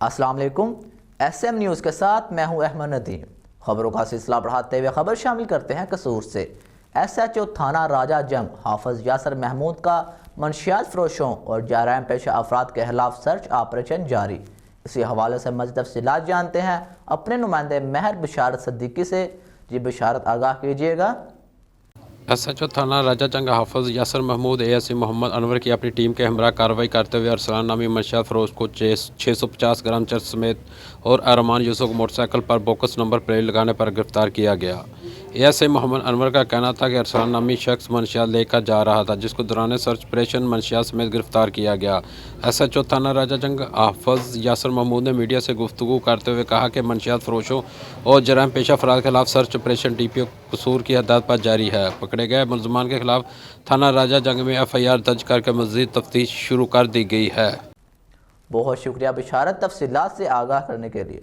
السلام علیکم۔ S M news کے ساتھ میں ہوں احمد ندیم۔ خبروں کا سلسلہ بڑھاتے ہوئے خبر شامل کرتے ہیں قصور سے۔ ایس ایچ او تھانہ راجہ جنگ حافظ یاسر محمود کا منشیات فروشوں اور جرائم پیشہ افراد کے خلاف سرچ آپریشن جاری۔ اسی حوالے سے مزید تفصیلات جانتے ہیں اپنے نمائندے مہر بشارت صدیقی سے۔ جی بشارت، آگاہ کیجیے گا۔ ایس ایچ او تھانہ Raja Jang Hafiz Yasir Mahmood A S C Muhammad Anwar کی اپنی ٹیم کے ہمراہ کارروائی کرتے ہوئے ارسلان نامی منشیات فروش کو 650 گرام چرس سمیت اور ارمان یوسف موٹر سائیکل پر بوکس نمبر پلیٹ لگانے پر گرفتار کیا گیا۔ اے ایس سی محمد انور کا کہنا تھا کہ ارسلان نامی شخص منشیات لے کر جا رہا تھا، جس کو دوران سرچ آپریشن منشیات سمیت گرفتار کیا گیا۔ ایس ایچ او تھانہ راجہ جنگ حافظ یاسر محمود نے میڈیا سے گفتگو کرتے ہوئے کہا کہ منشیات فروشوں اور جرائم پیشہ افراد کے خلاف سرچ آپریشن ڈی پی او قصور کی ہدایت پر جاری ہے۔ پکڑے گئے ملزمان کے خلاف تھانہ راجہ جنگ میں ایف آئی آر درج کر کے مزید تفتیش شروع کر دی گئی ہے۔ بہت شکریہ بشارت، تفصیلات سے آگاہ کرنے کے لیے۔